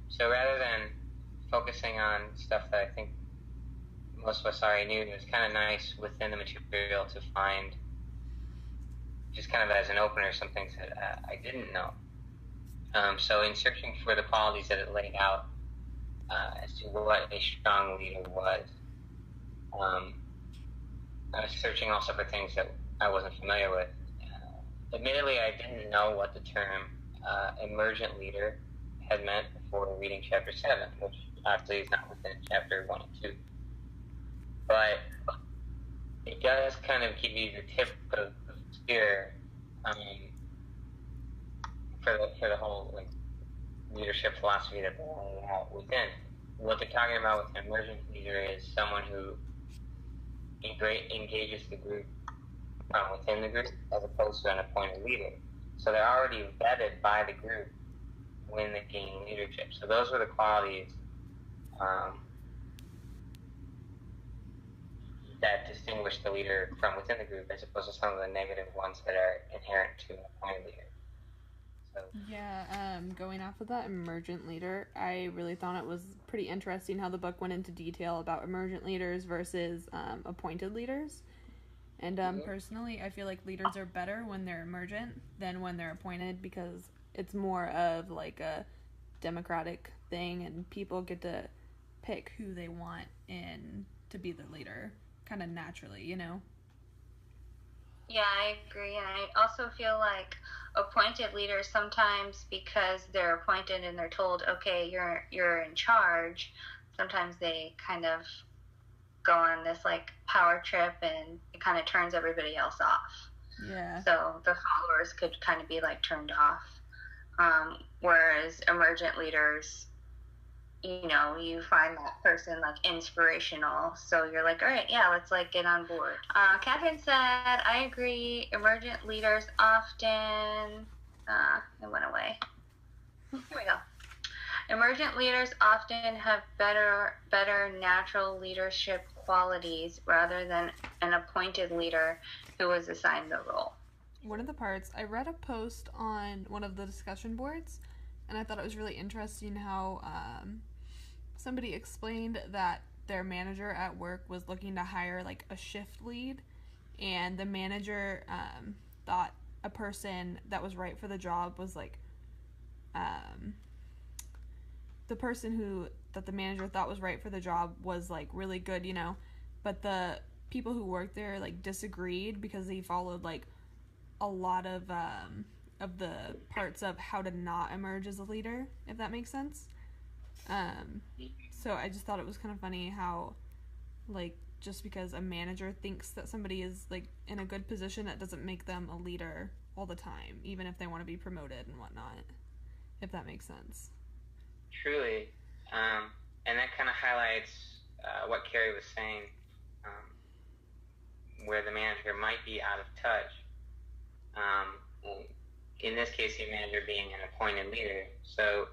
So rather than focusing on stuff that I think most of us already knew, it was kind of nice within the material to find, just kind of as an opener, some things that I didn't know. So in searching for the qualities that it laid out as to what a strong leader was, I was searching also for things that I wasn't familiar with. Admittedly, I didn't know what the term emergent leader had meant before reading chapter 7, which obviously is not within chapter 1 and 2. But it does kind of give you the tip of the spear for the whole leadership philosophy that they're laying out within. What they're talking about with an emergent leader is someone who engages the group from within the group as opposed to an appointed leader. So they're already vetted by the group when they gain leadership. So those were the qualities that distinguish the leader from within the group as opposed to some of the negative ones that are inherent to an appointed leader. So. Yeah, going off of that emergent leader, I really thought it was pretty interesting how the book went into detail about emergent leaders versus appointed leaders. And personally, I feel like leaders are better when they're emergent than when they're appointed because it's more of like a democratic thing and people get to pick who they want in to be their leader kind of naturally, you know? Yeah, I agree. And I also feel like appointed leaders sometimes, because they're appointed and they're told, okay, you're in charge, sometimes they kind of go on this like power trip and it kind of turns everybody else off. Yeah. So the followers could kind of be like turned off. Whereas emergent leaders, you know, you find that person like inspirational. So you're like, all right, yeah, let's like get on board. Katherine said, I agree. Emergent leaders often, it went away. Here we go. Emergent leaders often have better natural leadership qualities rather than an appointed leader who was assigned the role. One of the parts, I read a post on one of the discussion boards, and I thought it was really interesting how somebody explained that their manager at work was looking to hire like a shift lead, and the manager thought a person that was right for the job was like the person that the manager thought was right for the job was like really good, you know, but the people who worked there like disagreed because he followed like a lot of the parts of how to not emerge as a leader, if that makes sense. So I just thought it was kind of funny how like just because a manager thinks that somebody is like in a good position, that doesn't make them a leader all the time, even if they want to be promoted and whatnot, if that makes sense. Truly. And that kind of highlights what Carrie was saying, where the manager might be out of touch. In this case, the manager being an appointed leader. So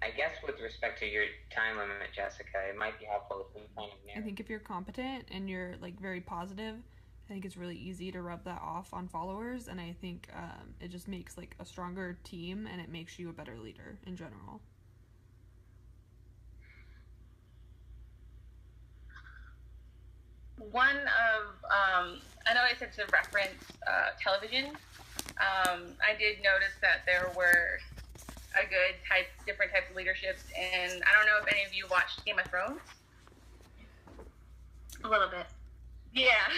I guess with respect to your time limit, Jessica, it might be helpful if we kind of narrow. I think if you're competent and you're like very positive, I think it's really easy to rub that off on followers, and I think it just makes like a stronger team and it makes you a better leader in general. One of, I know I said to reference television. I did notice that there were different types of leaderships, and I don't know if any of you watched Game of Thrones. A little bit. Yeah.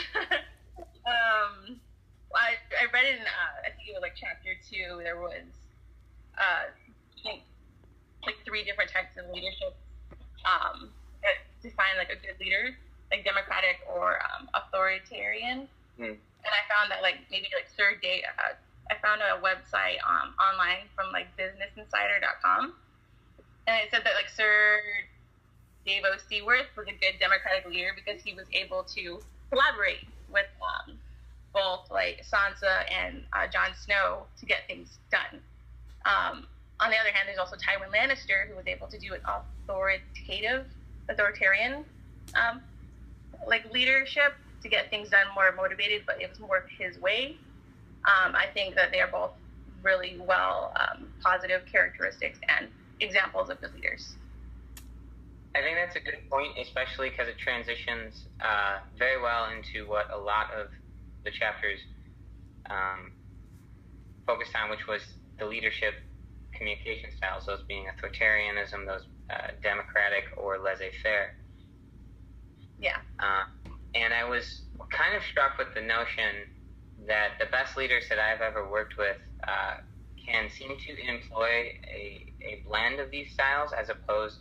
I read in, I think it was like chapter 2, there was, I think, like 3 different types of leadership that define like a good leader, like democratic or authoritarian. And I found that like maybe like I found a website online from like businessinsider.com, and it said that like Sir Davos Seaworth was a good democratic leader because he was able to collaborate with both like Sansa and Jon Snow to get things done. On the other hand, there's also Tywin Lannister, who was able to do an authoritarian like leadership to get things done more motivated, but it was more his way. I think that they are both really well positive characteristics and examples of good leaders. I think that's a good point, especially because it transitions very well into what a lot of the chapters focused on, which was the leadership communication styles, those being authoritarianism, those democratic or laissez-faire. Yeah. And I was kind of struck with the notion that the best leaders that I've ever worked with can seem to employ a blend of these styles as opposed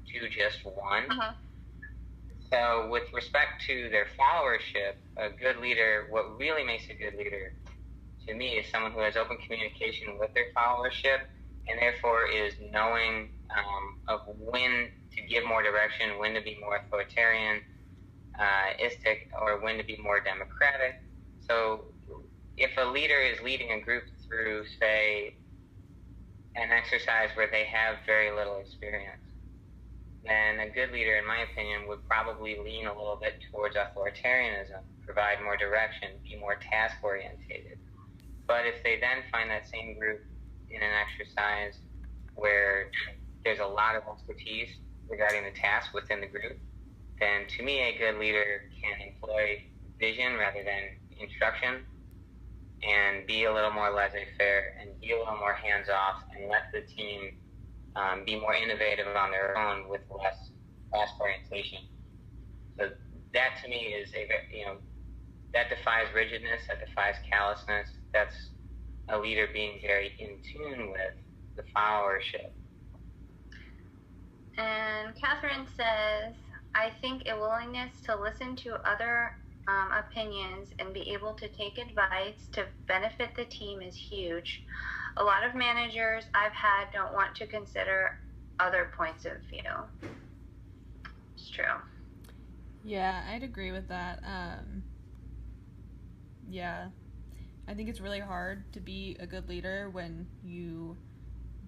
to just one. Uh-huh. So with respect to their followership, a good leader, what really makes a good leader to me is someone who has open communication with their followership and therefore is knowing of when to give more direction, when to be more authoritarian, or when to be more democratic. So if a leader is leading a group through, say, an exercise where they have very little experience, then a good leader, in my opinion, would probably lean a little bit towards authoritarianism, provide more direction, be more task-orientated. But if they then find that same group in an exercise where there's a lot of expertise regarding the task within the group, then to me a good leader can employ vision rather than instruction and be a little more laissez-faire and be a little more hands-off and let the team be more innovative on their own with less task orientation. So that to me is that defies rigidness, that defies callousness. That's a leader being very in tune with the followership. And Katherine says, I think a willingness to listen to other opinions and be able to take advice to benefit the team is huge. A lot of managers I've had don't want to consider other points of view. It's true. Yeah, I'd agree with that. Yeah, I think it's really hard to be a good leader when you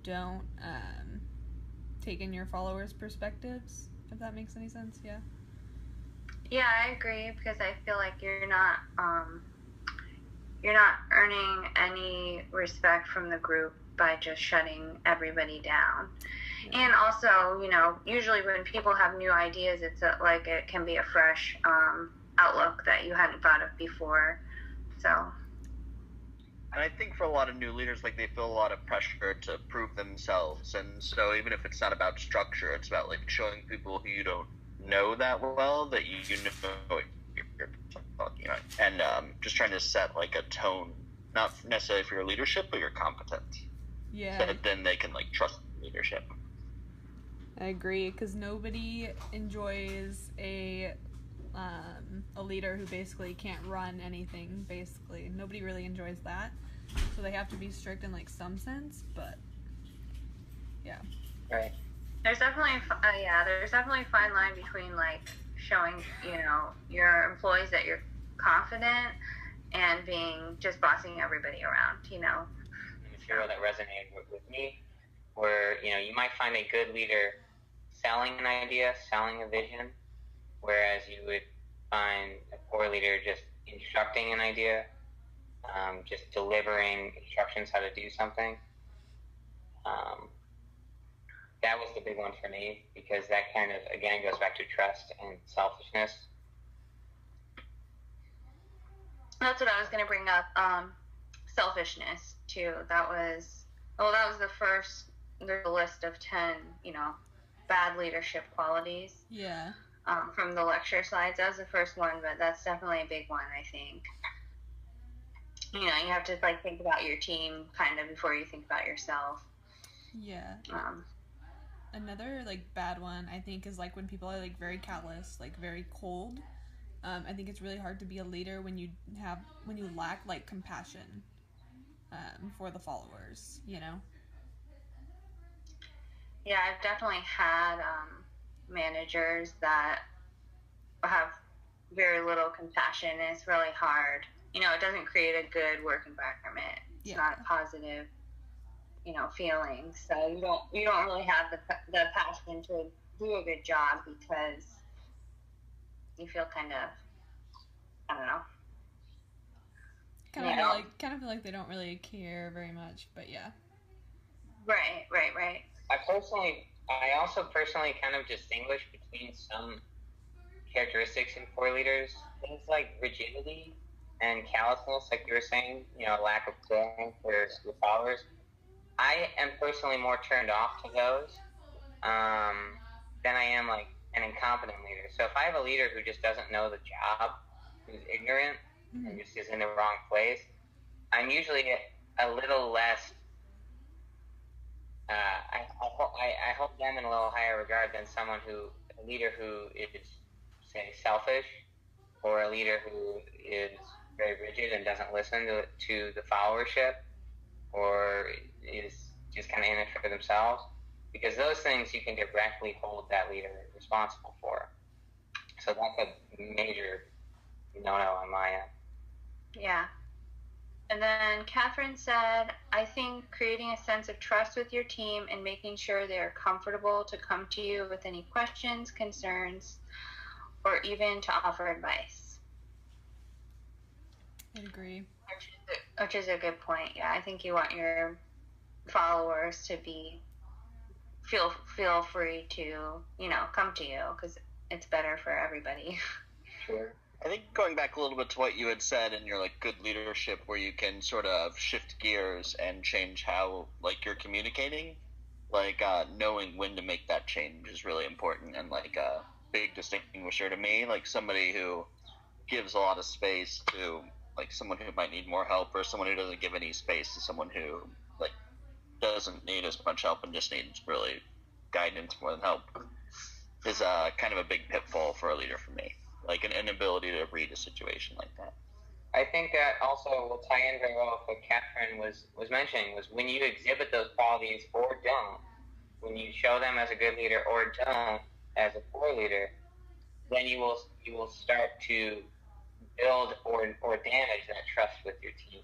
don't take in your followers' perspectives, if that makes any sense. Yeah, I agree, because I feel like you're not earning any respect from the group by just shutting everybody down. Yeah. And also, usually when people have new ideas, it's like it can be a fresh outlook that you hadn't thought of before. So. And I think for a lot of new leaders, like, they feel a lot of pressure to prove themselves. And so even if it's not about structure, it's about, like, showing people who you don't know that well that you know what you're talking about. And just trying to set, like, a tone, not necessarily for your leadership, but your competence. Yeah. So that then they can, like, trust leadership. I agree, because nobody enjoys a leader who basically can't run anything, basically. Nobody really enjoys that. So they have to be strict in, like, some sense, but, yeah. Right. There's definitely a fine line between, like, showing, your employees that you're confident and being just bossing everybody around, Material that resonated with me, where, you might find a good leader selling an idea, selling a vision, whereas you would find a poor leader just instructing an idea, just delivering instructions how to do something. That was the big one for me, because that kind of, again, goes back to trust and selfishness. That's what I was going to bring up. Selfishness, too. That was the first, there's a list of 10, bad leadership qualities. Yeah. From the lecture slides. That was the first one, but that's definitely a big one, I think. You have to, like, think about your team kind of before you think about yourself. Yeah. Another, like, bad one, I think, is, like, when people are, like, very callous, like, very cold. I think it's really hard to be a leader when you lack, like, compassion for the followers, Yeah, I've definitely had managers that have very little compassion, and it's really hard. It doesn't create a good work environment. It's not a positive, feeling. So you don't really have the passion to do a good job because you feel kind of, I don't know. kind of feel like they don't really care very much, but yeah. Right. I also personally kind of distinguish between some characteristics in core leaders, things like rigidity and callousness, like you were saying, lack of caring for your followers. I am personally more turned off to those than I am like an incompetent leader. So if I have a leader who just doesn't know the job, who's ignorant, and just is in the wrong place, I'm usually a little less. I hold them in a little higher regard than a leader who is, say, selfish, or a leader who is very rigid and doesn't listen to the followership, or is just kind of in it for themselves. Because those things you can directly hold that leader responsible for. So that's a major no-no on my end. Yeah. And then Katherine said, I think creating a sense of trust with your team and making sure they are comfortable to come to you with any questions, concerns, or even to offer advice. I agree. Which is a good point. Yeah, I think you want your followers to feel free to, come to you, because it's better for everybody. Sure. I think going back a little bit to what you had said in your like good leadership, where you can sort of shift gears and change how like you're communicating, like knowing when to make that change is really important, and like a big distinguisher to me, like somebody who gives a lot of space to like someone who might need more help, or someone who doesn't give any space to someone who like doesn't need as much help and just needs really guidance more than help, is kind of a big pitfall for a leader for me. Like an inability to read a situation like that. I think that also will tie in very well with what Katherine was mentioning, was when you exhibit those qualities or don't, when you show them as a good leader or don't as a poor leader, then you will start to build or damage that trust with your team.